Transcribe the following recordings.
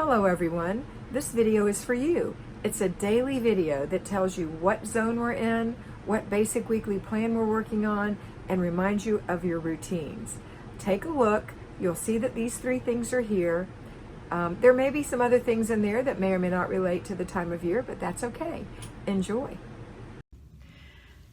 Hello everyone, this video is for you. It's a daily video that tells you what zone we're in, what basic weekly plan we're working on, and reminds you of your routines. Take a look, you'll see that these three things are here. There may be some other things in there that may or may not relate to the time of year, but that's okay. Enjoy.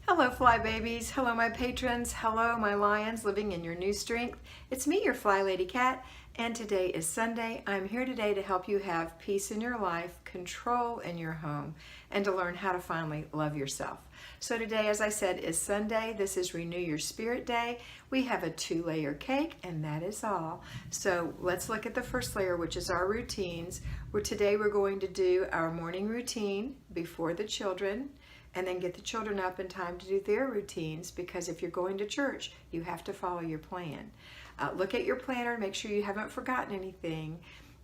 Hello Fly Babies, hello my patrons, hello my lions living in your new strength. It's me, your FlyLady Kat, and today is Sunday. I'm here today to help you have peace in your life, control in your home, and to learn how to finally love yourself. So today, as I said, is Sunday. This is Renew Your Spirit Day. We have a 2-layer cake, and that is all. So let's look at the first layer, which is our routines. Today we're going to do our morning routine before the children, and then get the children up in time to do their routines, because if you're going to church, you have to follow your plan. Look at your planner, make sure you haven't forgotten anything,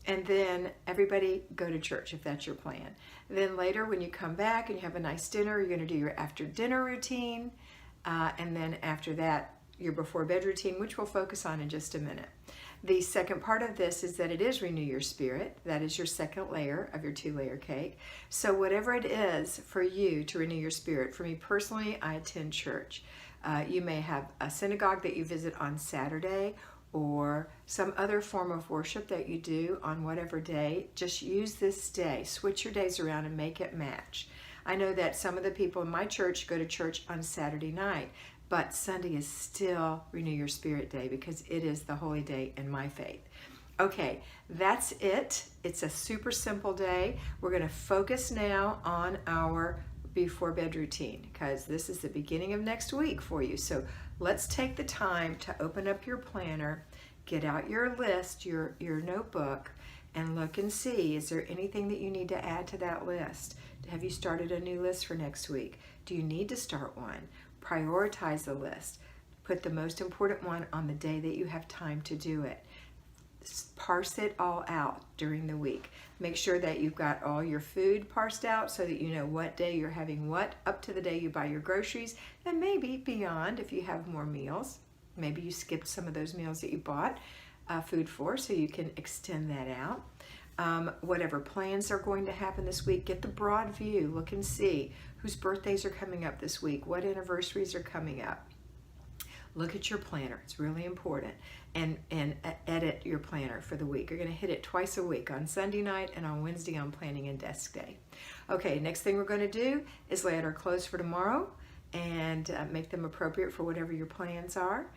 and then everybody go to church if that's your plan. Then later when you come back and you have a nice dinner, you're going to do your after dinner routine, and then after that your before bed routine, which we'll focus on in just a minute. The second part of this is that it is Renew Your Spirit. That is your second layer of your 2-layer cake. So whatever it is for you to renew your spirit, for me personally, I attend church. You may have a synagogue that you visit on Saturday, or some other form of worship that you do on whatever day. Just use this day, switch your days around and make it match. I know that some of the people in my church go to church on Saturday night, but Sunday is still Renew Your Spirit Day because it is the holy day in my faith. Okay, that's it. It's a super simple day. We're going to focus now on our before bed routine because this is the beginning of next week for you. So let's take the time to open up your planner, get out your list, your notebook, and look and see, is there anything that you need to add to that list? Have you started a new list for next week? Do you need to start one? Prioritize the list. Put the most important one on the day that you have time to do it. Parse it all out during the week. Make sure that you've got all your food parsed out so that you know what day you're having what up to the day you buy your groceries, and maybe beyond if you have more meals. Maybe you skipped some of those meals that you bought food for, so you can extend that out. Whatever plans are going to happen this week, get the broad view. Look and see whose birthdays are coming up this week, what anniversaries are coming up. Look at your planner, it's really important, and edit your planner for the week. You're going to hit it twice a week, on Sunday night and on Wednesday on Planning and Desk Day. Okay, next thing we're going to do is lay out our clothes for tomorrow and make them appropriate for whatever your plans are.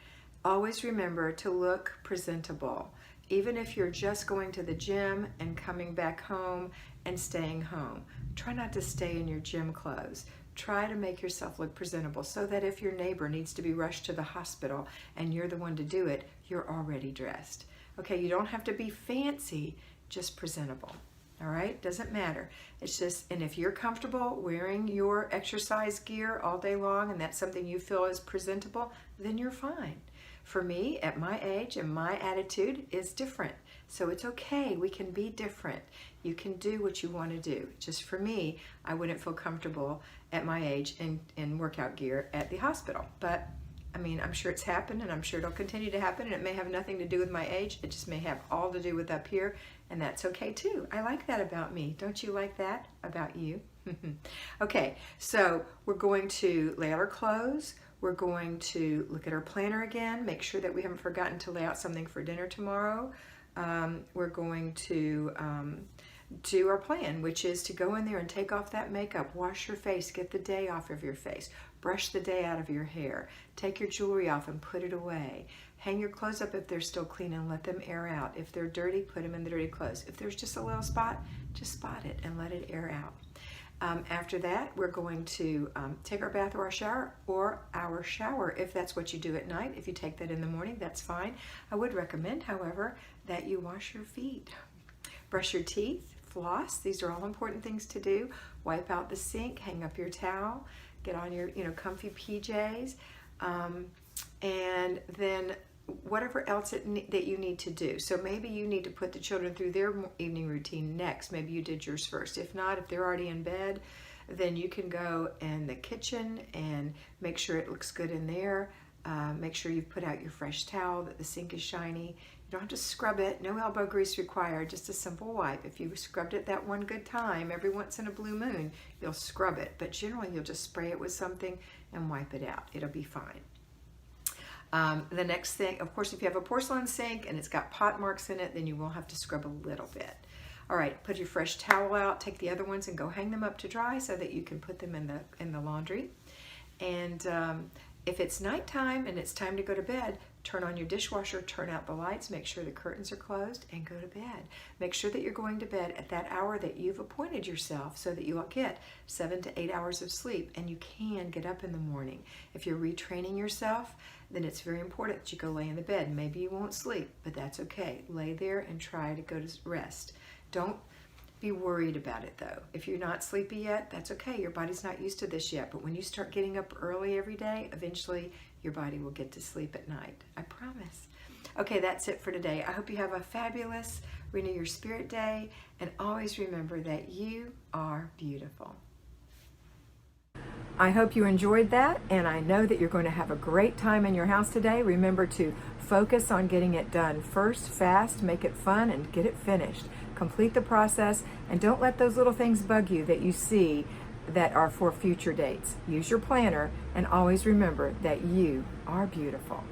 Always remember to look presentable. Even if you're just going to the gym and coming back home and staying home, try not to stay in your gym clothes. Try to make yourself look presentable so that if your neighbor needs to be rushed to the hospital and you're the one to do it, you're already dressed. Okay, you don't have to be fancy, just presentable. All right, doesn't matter. It's just, and if you're comfortable wearing your exercise gear all day long and that's something you feel is presentable, then you're fine. For me, at my age, and my attitude is different. So it's okay, we can be different. You can do what you want to do. Just for me, I wouldn't feel comfortable at my age in workout gear at the hospital. But I mean, I'm sure it's happened, and I'm sure it'll continue to happen, and it may have nothing to do with my age. It just may have all to do with up here, and that's okay too. I like that about me. Don't you like that about you? Okay, so we're going to lay out our clothes. We're going to look at our planner again, make sure that we haven't forgotten to lay out something for dinner tomorrow. We're going to do our plan, which is to go in there and take off that makeup, wash your face, get the day off of your face, brush the day out of your hair, take your jewelry off and put it away, hang your clothes up if they're still clean and let them air out. If they're dirty, put them in the dirty clothes. If there's just a little spot, just spot it and let it air out. After that, we're going to take our bath or our shower if that's what you do at night. If you take that in the morning, that's fine. I would recommend, however, that you wash your feet, brush your teeth, floss. These are all important things to do. Wipe out the sink, hang up your towel, get on your comfy PJs, and then whatever else that you need to do. So maybe you need to put the children through their evening routine next. Maybe you did yours first. If not, if they're already in bed, then you can go in the kitchen and make sure it looks good in there. Make sure you've put out your fresh towel, that the sink is shiny. You don't have to scrub it. No elbow grease required, just a simple wipe. If you scrubbed it that one good time, every once in a blue moon, you'll scrub it. But generally, you'll just spray it with something and wipe it out. It'll be fine. The next thing, of course, if you have a porcelain sink and it's got pot marks in it, then you will have to scrub a little bit. All right, put your fresh towel out, take the other ones and go hang them up to dry so that you can put them in the laundry. And if it's nighttime and it's time to go to bed, turn on your dishwasher, turn out the lights, make sure the curtains are closed, and go to bed. Make sure that you're going to bed at that hour that you've appointed yourself so that you'll get 7 to 8 hours of sleep and you can get up in the morning. If you're retraining yourself, then it's very important that you go lay in the bed. Maybe you won't sleep, but that's okay. Lay there and try to go to rest. Don't be worried about it though. If you're not sleepy yet, that's okay. Your body's not used to this yet, but when you start getting up early every day, eventually your body will get to sleep at night. I promise. Okay, that's it for today. I hope you have a fabulous Renew Your Spirit Day, and always remember that you are beautiful. I hope you enjoyed that, and I know that you're going to have a great time in your house today. Remember to focus on getting it done first, fast, make it fun, and get it finished. Complete the process, and don't let those little things bug you that you see that are for future dates. Use your planner, and always remember that you are beautiful.